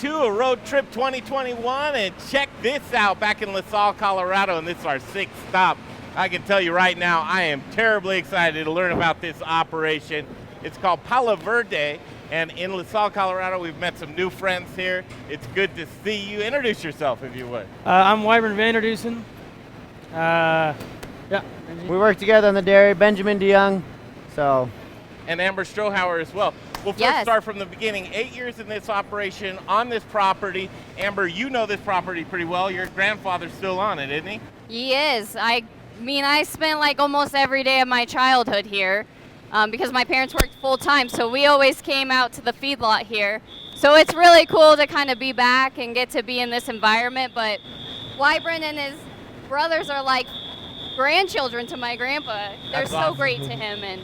2 of Road Trip 2021, and check this out back in LaSalle, Colorado, and this is our 6th stop. I can tell you right now, I am terribly excited to learn about this operation. It's called Palo Verde, and in LaSalle, Colorado, we've met some new friends here. It's good to see you. Introduce yourself, if you would. I'm Wybrand and Benjamin. We work together on the dairy, Benjamin DeYoung, so. And Amber Strohauer as well. We'll first start from the beginning. 8 years in this operation on this property. Amber, you know this property pretty well. Your grandfather's still on it, isn't he? He is. I spent like almost every day of my childhood here because my parents worked full time, so we always came out to the feedlot here. So it's really cool to kind of be back and get to be in this environment, but Wybrand and his brothers are like grandchildren to my grandpa. They're so awesome. Great to him, and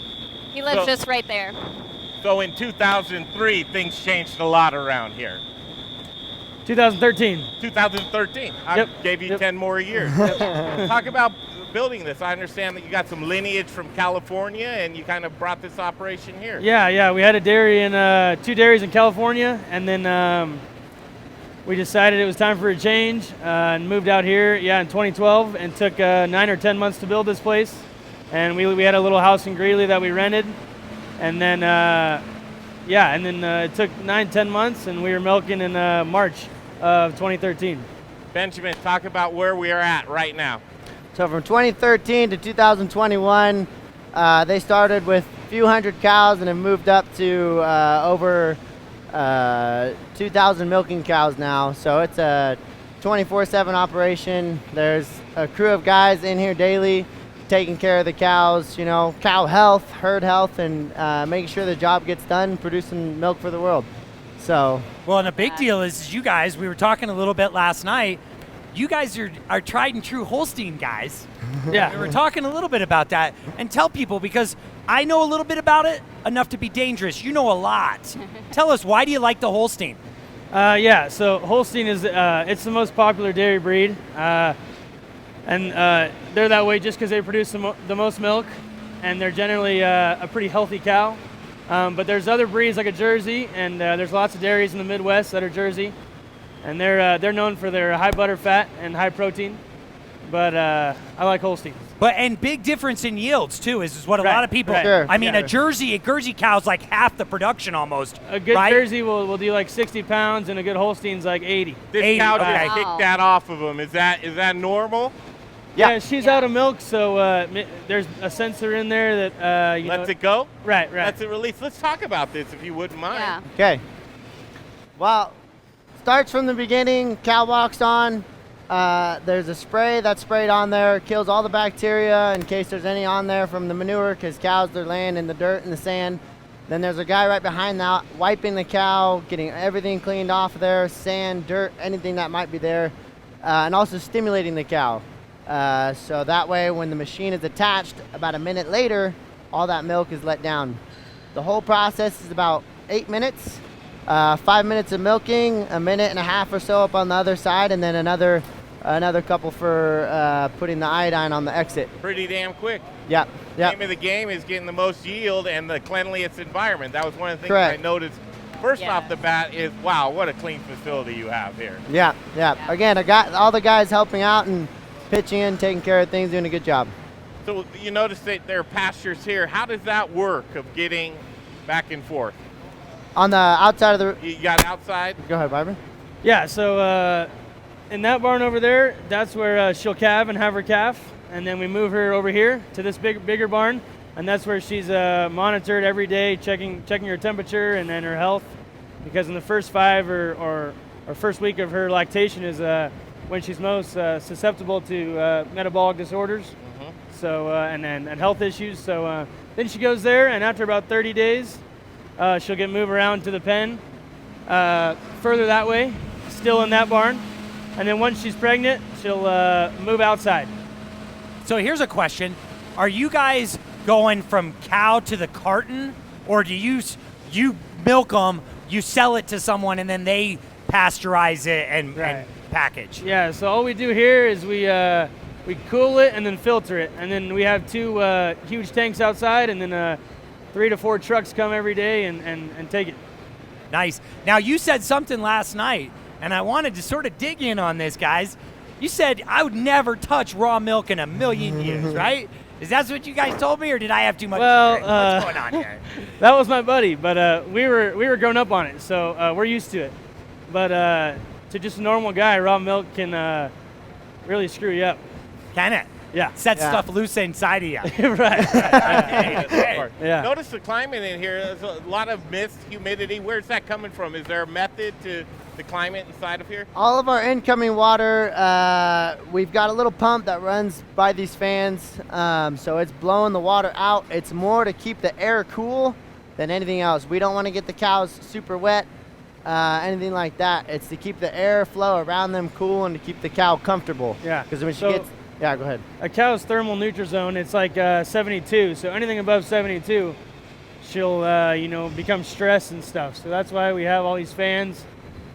he lives just right there. So in 2003, things changed a lot around here. 2013. 2013. I gave you 10 more years. Talk about building this. I understand that you got some lineage from California, and you kind of brought this operation here. Yeah. We had a dairy in 2 dairies in California, and then we decided it was time for a change and moved out here. In 2012, and took 9 or 10 months to build this place. And we had a little house in Greeley that we rented, and then it took 9-10 months, and we were milking in March of 2013. Benjamin, talk about where we are at right now. So from 2013 to 2021, they started with a few hundred cows and have moved up to over 2,000 milking cows now. So it's a 24/7 operation. There's a crew of guys in here daily taking care of the cows, cow health, herd health, and making sure the job gets done, producing milk for the world. So. Well, and a big deal is you guys, we were talking a little bit last night, you guys are tried and true Holstein guys. Yeah. We were talking a little bit about that. And tell people, because I know a little bit about it, enough to be dangerous. You know a lot. Tell us, why do you like the Holstein? So Holstein is it's the most popular dairy breed. And they're that way just because they produce the most milk, and they're generally a pretty healthy cow. But there's other breeds like a Jersey, and there's lots of dairies in the Midwest that are Jersey, and they're known for their high butter fat and high protein. But I like Holsteins. And big difference in yields too is what a lot of people. Right. Sure. I mean, a Jersey cow's like half the production almost. A good Jersey will do like 60 pounds, and a good Holstein's like 80. This 80, cow okay. just kicked that off of him. Is that normal? Yeah, she's out of milk, so there's a sensor in there that lets it go. Right. Lets it release. Let's talk about this, if you wouldn't mind. Yeah. Okay. Well, starts from the beginning. Cow walks on. There's a spray that's sprayed on there, kills all the bacteria in case there's any on there from the manure, because cows, they're laying in the dirt and the sand. Then there's a guy right behind that wiping the cow, getting everything cleaned off of there, sand, dirt, anything that might be there, and also stimulating the cow. So that way when the machine is attached, about a minute later, all that milk is let down. The whole process is about 8 minutes, 5 minutes of milking, a minute and a half or so up on the other side, and then another couple for putting the iodine on the exit. Pretty damn quick. Yep. Name of the game is getting the most yield and the cleanliest environment. That was one of the things Correct. I noticed first off the bat is, wow, what a clean facility you have here. Yeah. Again, I got all the guys helping out and pitching in, taking care of things, doing a good job. So you notice that there are pastures here. How does that work of getting back and forth? On the outside of the... You got outside? Go ahead, Wybrand. Yeah, so in that barn over there, that's where she'll calve and have her calf, and then we move her over here to this bigger barn, and that's where she's monitored every day, checking her temperature and then her health, because in the first 5 or first week of her lactation is when she's most susceptible to metabolic disorders, so and health issues. So then she goes there, and after about 30 days, she'll get moved around to the pen further that way, still in that barn, and then once she's pregnant, she'll move outside. So here's a question: are you guys going from cow to the carton, or do you milk them, you sell it to someone, and then they pasteurize it and package? Yeah, so all we do here is we cool it and then filter it, and then we have 2 huge tanks outside, and then 3 to 4 trucks come every day and take it. Nice. Now, you said something last night, and I wanted to sort of dig in on this, guys. You said I would never touch raw milk in a million years, right? Is that what you guys told me, or did I have too much to drink? What's going on here? That was my buddy, but we were grown up on it, so we're used to it. But to just a normal guy, raw milk can really screw you up. Can it? Yeah. Set stuff loose inside of you. Right. Okay. Yeah. Notice the climate in here. There's a lot of mist, humidity. Where's that coming from? Is there a method to the climate inside of here? All of our incoming water, we've got a little pump that runs by these fans, so it's blowing the water out. It's more to keep the air cool than anything else. We don't want to get the cows super wet, anything like that. It's to keep the airflow around them cool and to keep the cow comfortable. Yeah. Because when she So- gets, yeah, go ahead. A cow's thermal nutrizone, it's like 72. So anything above 72, she'll become stressed and stuff. So that's why we have all these fans.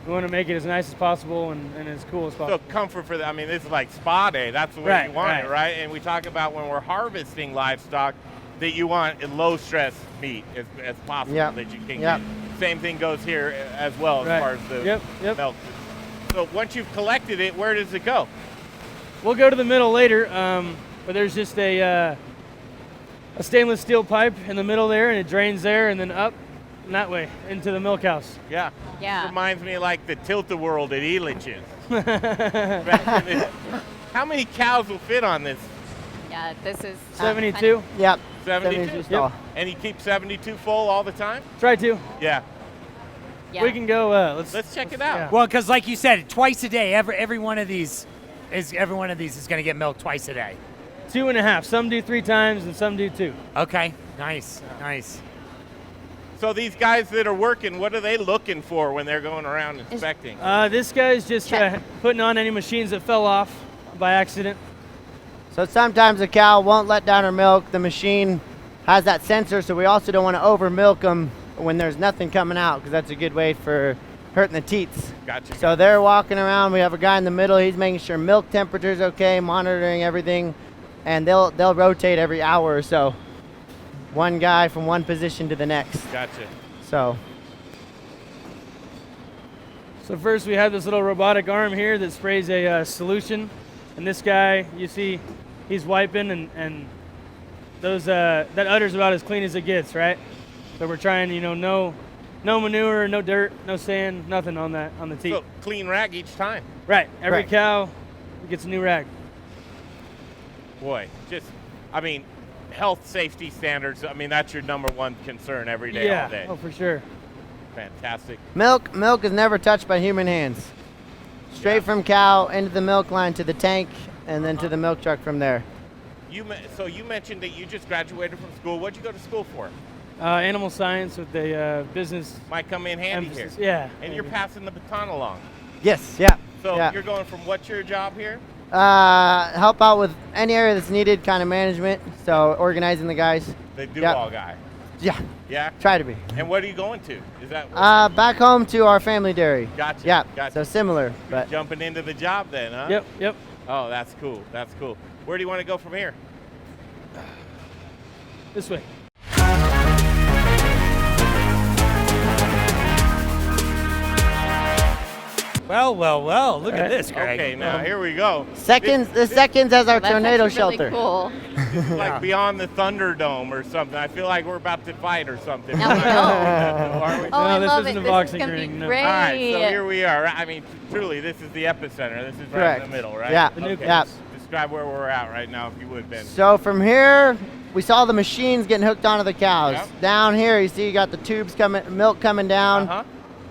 We want to make it as nice as possible and as cool as So possible. comfort for I mean, this is like spa day. That's the way Right, you want it, right. right? And we talk about when we're harvesting livestock that you want a low stress meat as possible Yep. that you can Yep. get. Same thing goes here as well as Right. far as the Yep. milk. So once you've collected it, where does it go? We'll go to the middle later, but there's just a stainless steel pipe in the middle there, and it drains there and then up and that way into the milk house. Yeah. Yeah. Reminds me of like the Tilt-A-Whirl at Elitch's. How many cows will fit on this? Yeah, this is 72. Yep. 72? stall. And you keep 72 full all the time? Try to. Yeah. Yeah. We can go. Let's check it out. yeah. Well, because like you said, twice a day, every one of these is going to get milked twice a day. 2.5. Some do 3 times and some do 2. Okay, nice. So these guys that are working, what are they looking for when they're going around inspecting? This guy's just Check. putting on any machines that fell off by accident. So sometimes a cow won't let down her milk. The machine has that sensor, so we also don't want to over milk them when there's nothing coming out, because that's a good way for hurting the teats. Gotcha. So they're walking around. We have a guy in the middle. He's making sure milk temperature's okay, monitoring everything, and they'll rotate every hour or so. One guy from one position to the next. Gotcha. So So first we have this little robotic arm here that sprays a solution, and this guy, you see, he's wiping, and those that udder's about as clean as it gets, right? So we're trying, no manure, no dirt, no sand, nothing on the teat. So clean rag each time. Right, every Right. cow gets a new rag. Boy, health, safety standards, that's your number one concern every day, all day. Oh, for sure. Fantastic. milk is never touched by human hands. Straight from cow into the milk line to the tank, and then to the milk truck from there. So you mentioned that you just graduated from school. What'd you go to school for? Animal science with a business Might come in handy emphasis. here. Yeah. And you're passing the baton along. Yes, yeah. So yeah. you're going from what's your job here? Help out with any area that's needed, kind of management. So organizing the guys. The Yep. do-all guy. Yeah, Yeah? try to be. And what are you going to? Is that Back home to our family dairy. Gotcha. Yeah, Gotcha. so similar, but Jumping into the job then, huh? Yep. Oh, that's cool. That's cool. Where do you want to go from here? This way. Well. Look at this, Greg. Okay, now here we go. seconds. The seconds as our That's tornado actually really shelter. cool. This is like beyond the Thunderdome or something. I feel like we're about to fight or something. Now we know. Are we? Oh, I this love isn't it. a This boxing is gonna ring, be no. great. All right, so here we are. Truly, this is the epicenter. This is right Correct. in the middle, right? Yeah. The Okay. nucleus. Yeah. Describe where we're at right now, if you would, Ben. So from here, we saw the machines getting hooked onto the cows. Yep. Down here, you see you got the tubes coming, milk coming down. Uh-huh.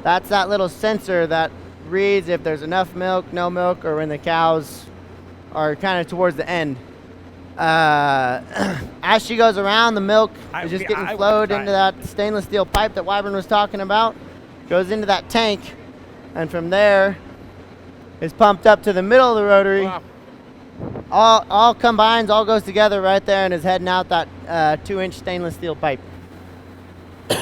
That's that little sensor that reads if there's enough milk, no milk, or when the cows are kind of towards the end. As she goes around, the milk is just getting flowed into that stainless steel pipe that Wybrand was talking about. Goes into that tank, and from there is pumped up to the middle of the rotary. Wow. All combines, all goes together right there, and is heading out that 2-inch stainless steel pipe. So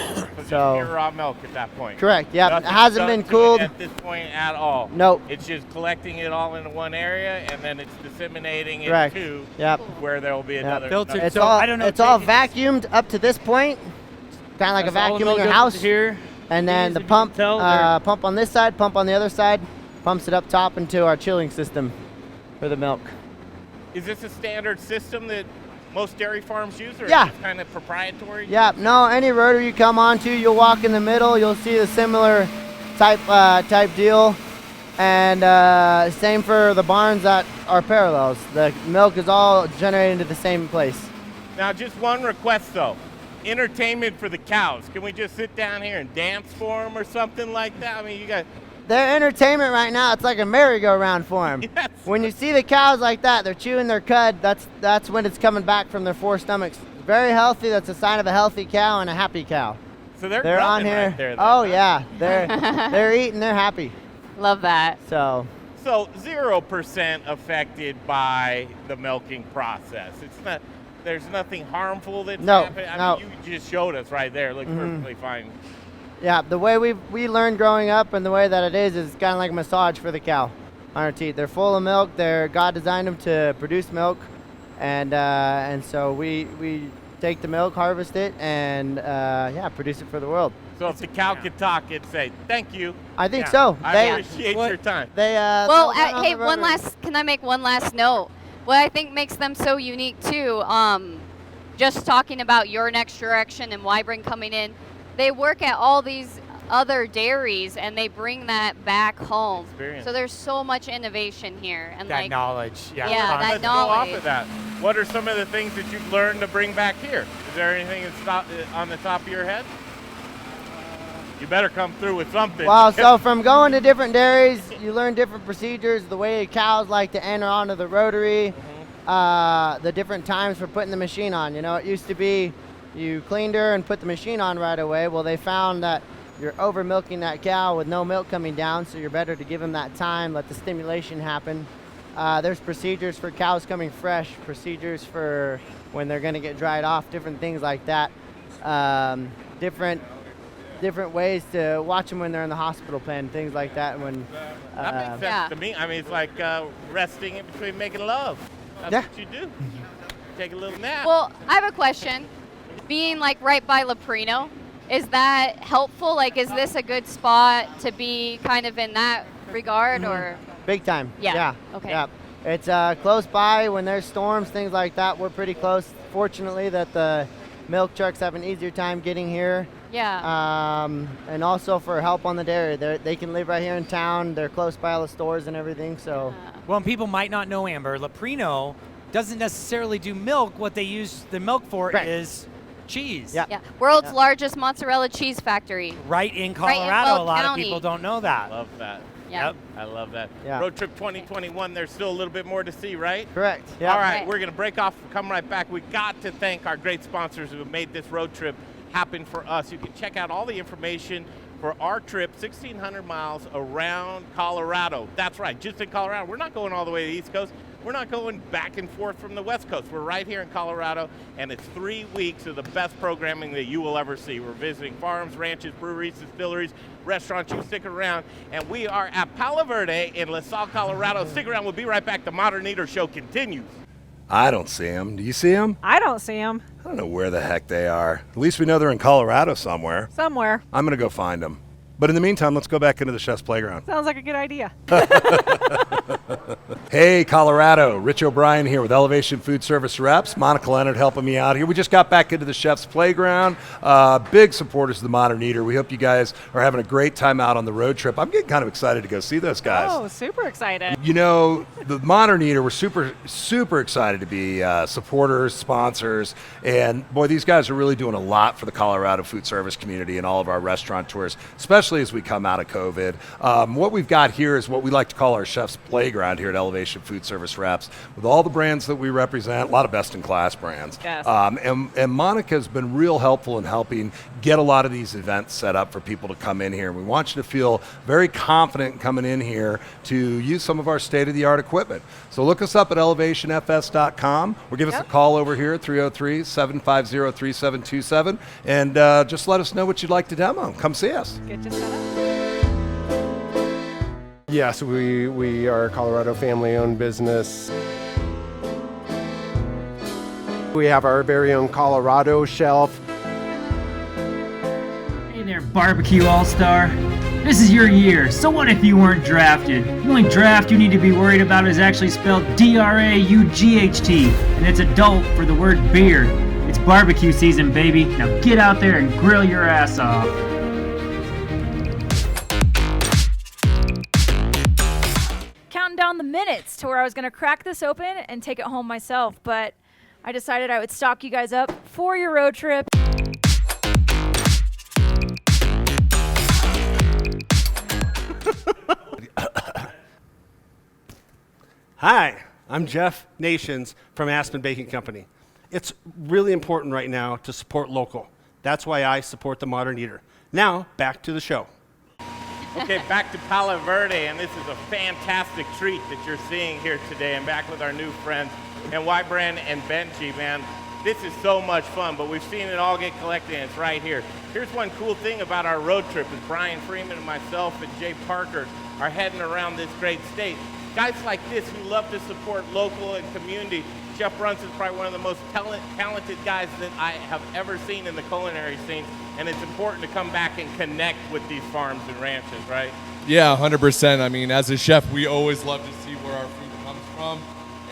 So- just pure raw milk at that point. Correct. Yep. It Nothing hasn't done been to it cooled. at this point at all. Nope. It's just collecting it all into one area, and then it's disseminating it Correct. to Yep. where there will be another Filtered. It's So, all I don't know, It's all Jake, it's- vacuumed up to this point. Kind of like That's a all the vacuum in milk your goes house. to here. And then These, the if you can pump, tell, they're- pump on this side, pump on the other side, pumps it up top into our chilling system for the milk. Is this a standard system that most dairy farms use, or Yeah. is it kind of proprietary? Yeah, no, any rotor you come onto, you'll walk in the middle, you'll see a similar type deal. And same for the barns that are parallels. The milk is all generated into the same place. Now, just one request though. Entertainment for the cows. Can we just sit down here and dance for them or something like that? I mean, you got. Their entertainment right now, it's like a merry-go-round for them. Yes. When you see the cows like that, they're chewing their cud, that's when it's coming back from their four stomachs. Very healthy, that's a sign of a healthy cow and a happy cow. So they're on grubbing here. right there. Then, Oh huh? yeah, they're eating, they're happy. Love that. So, 0% affected by the milking process. It's not. There's nothing harmful that's No, happening. I no. mean, you just showed us right there. It looked perfectly fine. yeah, the way we learned growing up and the way that it is kind of like a massage for the cow on her teeth. They're full of milk. God designed them to produce milk, and so we take the milk, harvest it, and produce it for the world. So if the cow could talk, it'd say, "Thank you. I think Yeah. so. I They appreciate your time." they Well, throw it on hey, the one rotary. last. Can I make one last note? What I think makes them so unique too. Just talking about your next direction and Wybrand coming in, they work at all these other dairies and they bring that back home. Experience. So there's so much innovation here, and That like knowledge. Yeah. Yeah, Fun. that Let's go off knowledge. of that. What are some of the things that you've learned to bring back here? Is there anything that's on the top of your head? You better come through with something. Well, so from going to different dairies, you learn different procedures, the way cows like to enter onto the rotary, the different times for putting the machine on. You know, it used to be you cleaned her and put the machine on right away. Well, they found that you're over milking that cow with no milk coming down, so you're better to give them that time, let the stimulation happen. There's procedures for cows coming fresh, procedures for when they're going to get dried off, different things like that. Different ways to watch them when they're in the hospital pen, things like that. When that makes sense Yeah. to me. I mean, it's like resting in between making love. That's Yeah. what you do. Take a little nap. Well, I have a question. Being like right by Leprino, is that helpful? Like, is this a good spot to be kind of in that regard, or? Big time. Yeah. Okay. Yeah. It's close by. When there's storms, things like that, we're pretty close. Fortunately, that the milk trucks have an easier time getting here. Yeah. And also for help on the dairy. They can live right here in town. They're close by all the stores and everything. So Well, and people might not know, Amber, Leprino doesn't necessarily do milk. What they use the milk for Right. is cheese. Yeah. Yeah. World's Yeah. largest mozzarella cheese factory. Right in Right in Colorado, Will a lot County. of people don't know that. Love that. Yeah. Yep. I love that. Yeah. Road Trip 2021, there's still a little bit more to see, right? correct. Yeah. All right, Right. we're going to break off and come right back. We got to thank our great sponsors who have made this road trip happen for us. You can check out all the information for our trip, 1,600 miles around Colorado. That's right, just in Colorado. We're not going all the way to the East Coast. We're not going back and forth from the West Coast. We're right here in Colorado, and it's 3 weeks of the best programming that you will ever see. We're visiting farms, ranches, breweries, distilleries, restaurants. You stick around, and we are at Palo Verde in La Salle, Colorado. Stick around. We'll be right back. The Modern Eater Show continues. I don't see them. Do you see them? I don't see them. I don't know where the heck they are. At least we know they're in Colorado somewhere. Somewhere. I'm going to go find them. But in the meantime, let's go back into the chef's playground. Sounds like a good idea. Hey, Colorado. Rich O'Brien here with Elevation Food Service Reps. Monica Leonard helping me out here. We just got back into the chef's playground. Big supporters of the Modern Eater. We hope you guys are having a great time out on the road trip. I'm getting kind of excited to go see those guys. Oh, super excited. You know, the Modern Eater, we're super excited to be supporters, sponsors, and boy, these guys are really doing a lot for the Colorado food service community and all of our restaurateurs, especially as we come out of COVID. What we've got here is what we like to call our chef's playground here at Elevation Food Service Reps, with all the brands that we represent, a lot of best-in-class brands. Yes. And Monica's been real helpful in helping get a lot of these events set up for people to come in here. And we want you to feel very confident coming in here to use some of our state-of-the-art equipment. So look us up at elevationfs.com or give us a call over here at 303-750-3727 and just let us know what you'd like to demo. Come see us. Get you set up. Yes, we are a Colorado family-owned business. We have our very own Colorado shelf. Hey there, Barbecue All-Star. This is your year, so what if you weren't drafted? The only draft you need to be worried about is actually spelled D-R-A-U-G-H-T, and it's adult for the word beer. It's barbecue season, baby. Now get out there and grill your ass off. Counting down the minutes to where I was going to crack this open and take it home myself, but I decided I would stock you guys up for your road trip. Hi, I'm Jeff Nations from Aspen Baking Company. It's really important right now to support local. That's why I support the Modern Eater. Now, back to the show. Okay, back to Palo Verde, and this is a fantastic treat that you're seeing here today. I'm back with our new friends and Wybrand and Benjamin, man. This is so much fun, but we've seen it all get collected, and it's right here. Here's one cool thing about our road trip is Brian Freeman and myself and Jay Parker are heading around this great state. Guys like this who love to support local and community. Chef Brunson is probably one of the most talented guys that I have ever seen in the culinary scene, and it's important to come back and connect with these farms and ranches, right? Yeah, 100%. I mean, as a chef, we always love to see where our food comes from,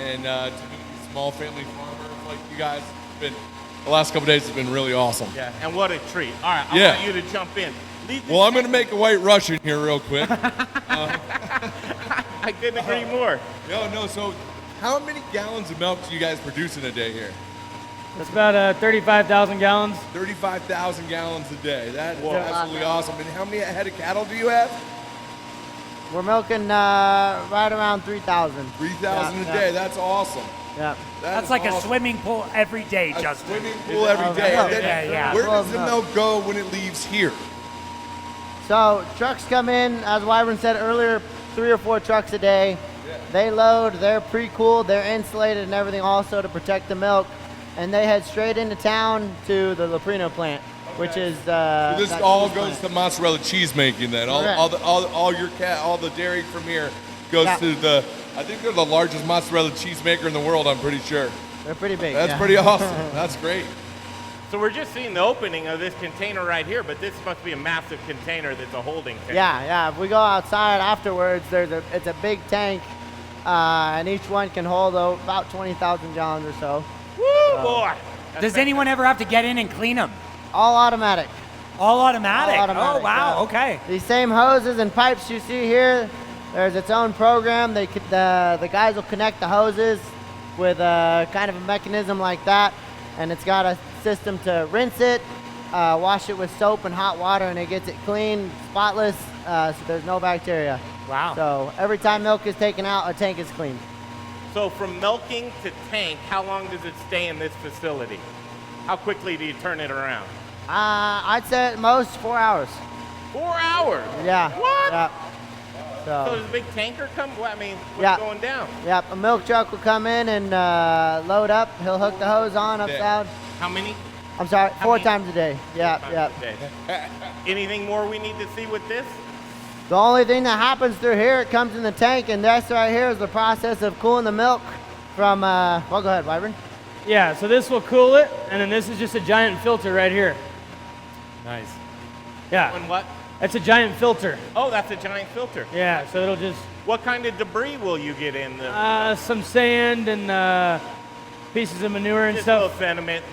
and to meet these small family farmers like you guys, the last couple days has been really awesome. Yeah, and what a treat. All right, I want you to jump in. Well, I'm going to make a white Russian here real quick. I couldn't agree more. No, so how many gallons of milk do you guys produce in a day here? It's about 35,000 gallons. 35,000 gallons a day. That is absolutely awesome. And how many head of cattle do you have? We're milking right around 3,000. 3,000 a day. That's awesome. Yeah. That's like awesome. A swimming pool every day, Justin. Swimming pool every day. Yeah. Where does the milk go when it leaves here? So trucks come in, as Wybrand said earlier, 3 or 4 trucks a day. Yeah. They load, they're pre-cooled, they're insulated and everything also to protect the milk. And they head straight into town to the Loprino plant, which is so this all goes to mozzarella cheese making then. All the dairy from here goes to the, I think they're the largest mozzarella cheese maker in the world, I'm pretty sure. They're pretty big. That's pretty awesome. That's great. So we're just seeing the opening of this container right here, but this must be a massive container that's a holding tank. Yeah. If we go outside afterwards, it's a big tank, and each one can hold about 20,000 gallons or so. Woo, boy! Does anyone ever have to get in and clean them? All automatic. All automatic? Oh, wow, yeah. okay. These same hoses and pipes you see here, there's its own program. The guys will connect the hoses with kind of a mechanism like that, and it's got a system to rinse it, wash it with soap and hot water, and it gets it clean, spotless, so there's no bacteria. Wow. So every time milk is taken out, a tank is cleaned. So from milking to tank, how long does it stay in this facility? How quickly do you turn it around? I'd say at most 4 hours. 4 hours? Yeah. What? Yeah. So does a big tanker come? Well, I mean, what's going down? Yep, a milk truck will come in and load up. He'll hook the hose on upside. How many? I'm sorry, 4 times a day. Yeah. Anything more we need to see with this? The only thing that happens through here, it comes in the tank, and this right here is the process of cooling the milk from, well, go ahead, Wybrand. Yeah, so this will cool it, and then this is just a giant filter right here. Nice. Yeah. And what? That's a giant filter. Oh, that's a giant filter. Yeah, so it'll just... What kind of debris will you get in? Some sand and pieces of manure and just stuff. A little sediment,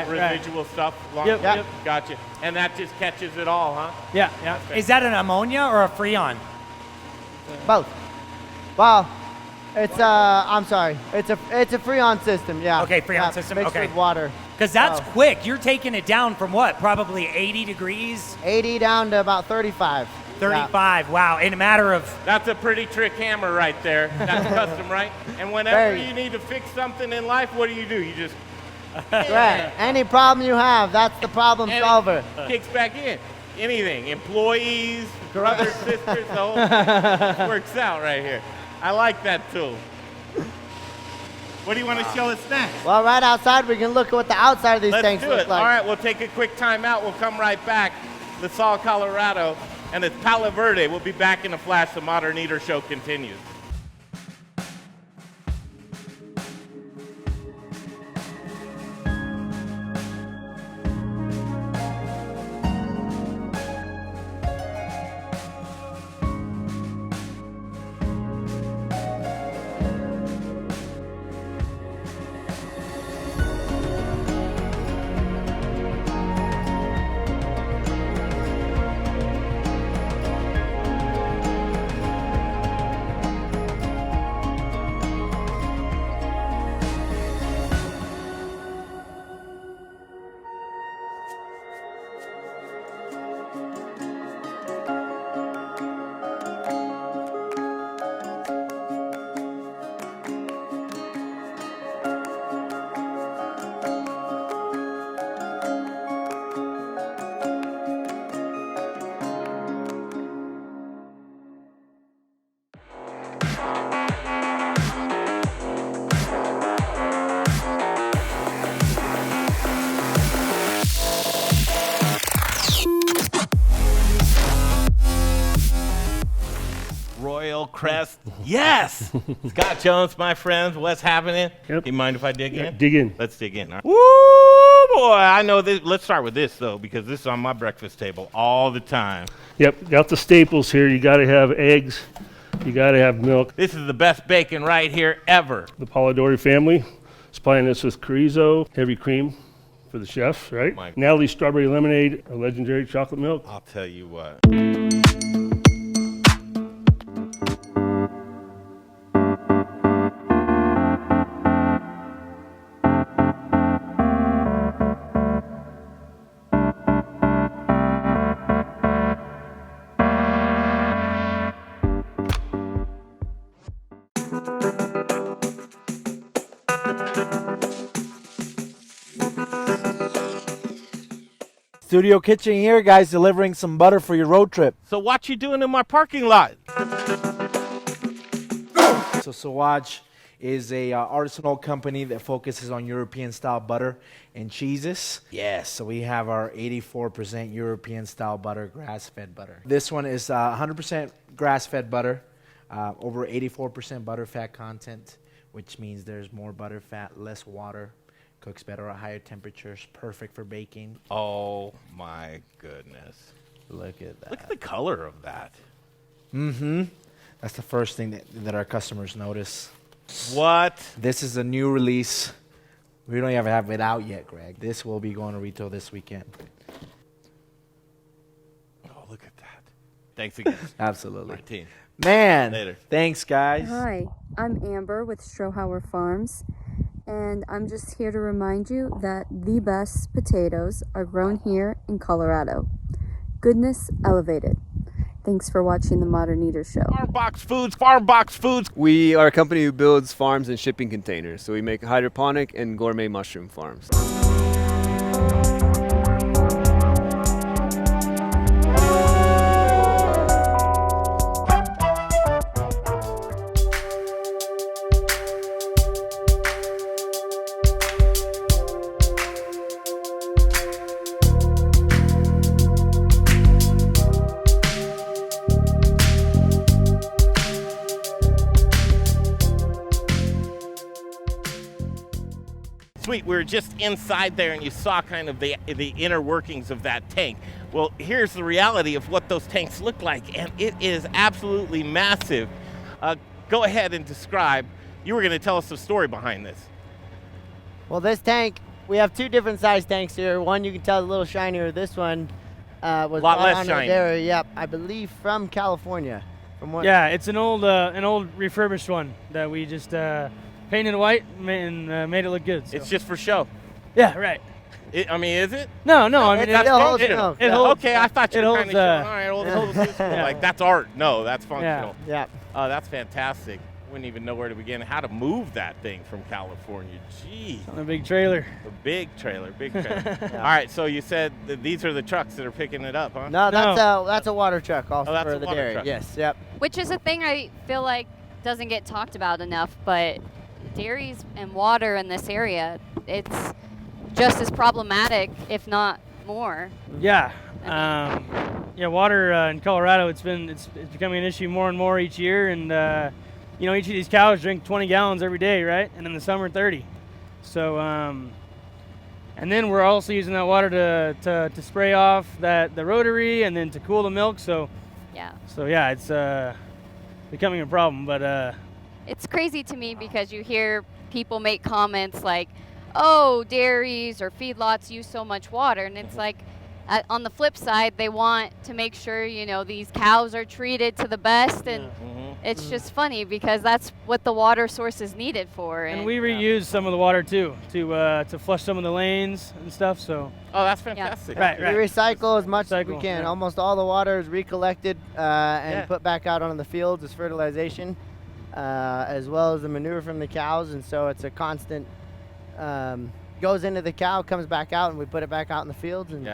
residual stuff. Yep. Gotcha. And that just catches it all, huh? Yeah. Is that an ammonia or a Freon? Both. Well, it's I'm sorry. It's a Freon system, yeah. Okay, Freon system, mixed okay. with water. Because that's quick. You're taking it down from what? Probably 80 degrees? 80 down to about 35. 35, yeah. Wow, in a matter of... That's a pretty trick hammer right there. That's custom, right? And whenever you need to fix something in life, what do? You just... Right. Any problem you have, that's the problem solver. Kicks back in. Anything. Employees, brothers, sisters, the whole thing works out right here. I like that tool. What do you want to show us next? Well, right outside, we can look at what the outside of these tanks look like. All right, we'll take a quick time out. We'll come right back. LaSalle, Colorado, and it's Palo Verde. We'll be back in a flash. The Modern Eater Show continues. crest. Yes! Scott Jones, my friends, what's happening? Yep. You mind if I dig in? Dig in. Let's dig in. All right. Woo, boy, I know this. Let's start with this, though, because this is on my breakfast table all the time. Yep, got the staples here. You got to have eggs. You got to have milk. This is the best bacon right here ever. The Palo Verde family supplying us with chorizo, heavy cream for the chefs, right? Natalie's strawberry lemonade, a legendary chocolate milk. I'll tell you what. Studio Kitchen here, guys, delivering some butter for your road trip. So what you doing in my parking lot? So Sawaj is a artisanal company that focuses on European-style butter and cheeses. Yes, so we have our 84% European-style butter, grass-fed butter. This one is 100% grass-fed butter, over 84% butter fat content, which means there's more butter fat, less water. Cooks better at higher temperatures, perfect for baking. Oh my goodness. Look at that. Look at the color of that. Mm-hmm. That's the first thing that our customers notice. What? This is a new release. We don't even have it out yet, Greg. This will be going to retail this weekend. Oh, look at that. Thanks again. Absolutely. Martine. Man. Later. Thanks, guys. Hi, I'm Amber with Strohauer Farms. And I'm just here to remind you that the best potatoes are grown here in Colorado. Goodness elevated. Thanks for watching the Modern Eater Show. Farm box foods. We are a company who builds farms and shipping containers. So we make hydroponic and gourmet mushroom farms. Sweet, we were just inside there and you saw kind of the inner workings of that tank. Well, here's the reality of what those tanks look like, and it is absolutely massive. Go ahead and describe. You were going to tell us the story behind this. Well, this tank, we have two different size tanks here. One you can tell is a little shinier. This one was a lot bought less on shiny. Dairy, yep, I believe from California. From what? Yeah, it's an old refurbished one that we just painted white and made it look good. So. It's just for show. Yeah, right. I mean, is it? No, I mean, it holds milk. It holds, okay, I thought you were kind of showing, all right, it holds this. Yeah. Like, that's art. No, that's functional. Yeah. Oh, that's fantastic. Wouldn't even know where to begin. How to move that thing from California. Gee. On a big trailer. A big trailer. All right, so you said that these are the trucks that are picking it up, huh? No, that's a water truck also that's for a the water dairy. truck. Yes, yep. Which is a thing I feel like doesn't get talked about enough, but dairies and water in this area, it's just as problematic, if not more. Yeah. Water in Colorado, it's becoming an issue more and more each year, and each of these cows drink 20 gallons every day, right? And in the summer, 30. So, and then we're also using that water to spray off the rotary and then to cool the milk. So, yeah, it's becoming a problem. But it's crazy to me because you hear people make comments like, "Oh, dairies or feedlots use so much water," and it's like, on the flip side, they want to make sure these cows are treated to the best, and it's just funny because that's what the water source is needed for. And we reuse some of the water too to flush some of the lanes and stuff. So that's fantastic. Right. We recycle as much as we can. Yeah. Almost all the water is recollected and put back out on the fields as fertilization, as well as the manure from the cows, and so it's a constant. Goes into the cow, comes back out, and we put it back out in the fields. And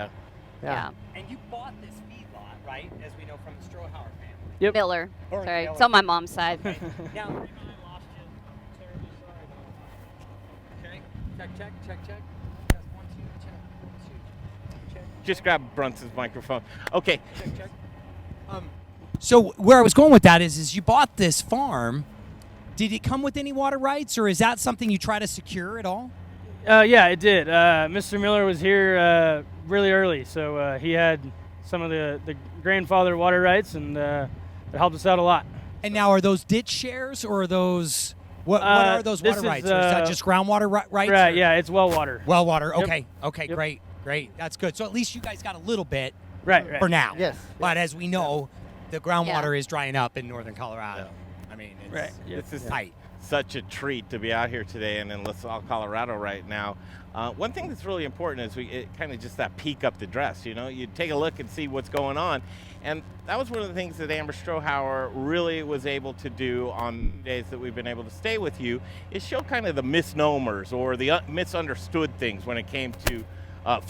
Yeah. And you bought this feedlot, right? As we know from the Strohauer family. Yep. Miller. Or Sorry, Miller. it's on my mom's side. Now, I lost you. Terribly sorry. Okay. Check. Test 1, 2, check. 1, 2, check. Just grab Brunson's microphone. Okay. Check. So where I was going with that is you bought this farm. Did it come with any water rights, or is that something you try to secure at all? Yeah, it did. Mr. Miller was here really early, so he had some of the grandfather water rights, and it helped us out a lot. And now, are those ditch shares, or are those what are those water rights? Or is that just groundwater rights? Right. Yeah, it's well water. Well water. Okay. Yep. Okay. Yep. Great. That's good. So at least you guys got a little bit. Right. For now. Yes. But as we know, the groundwater is drying up in northern Colorado. Yeah. I mean, it's This is tight. Such a treat to be out here today and in LaSalle, Colorado right now. One thing that's really important is kind of just that peek up the dress, you take a look and see what's going on. And that was one of the things that Amber Strohauer really was able to do on days that we've been able to stay with you, is show kind of the misnomers or the misunderstood things when it came to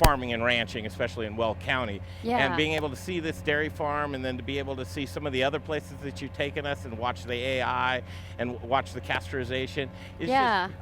farming and ranching, especially in Weld County. Yeah. And being able to see this dairy farm and then to be able to see some of the other places that you've taken us and watch the AI and watch the castration. It's just,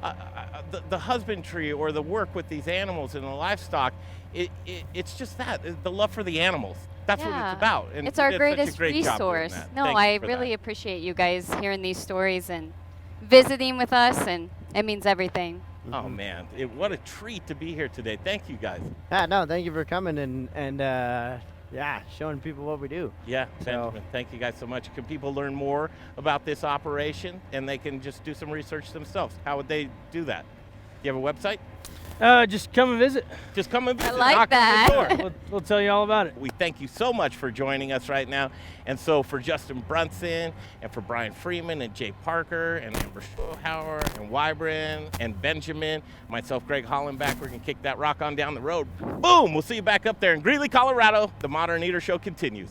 the husbandry or the work with these animals and the livestock, it's just that, the love for the animals. That's what it's about. And it's our you did such a greatest great job doing resource. that. No, Thank you I for really that. appreciate you guys hearing these stories and visiting with us, and it means everything. Oh man, what a treat to be here today. Thank you guys. Yeah, no, thank you for coming and showing people what we do. Yeah, Benjamin, thank you guys so much. Can people learn more about this operation and they can just do some research themselves? How would they do that? Do you have a website? Just come and visit. Just come and visit. I like Knock that. on the door. We'll tell you all about it. We thank you so much for joining us right now. And so for Justin Brunson and for Brian Freeman and Jay Parker and Amber Strohauer and Wybrand and Benjamin, myself, Greg Hollenbach, we're going to kick that rock on down the road. Boom! We'll see you back up there in Greeley, Colorado. The Modern Eater Show continues.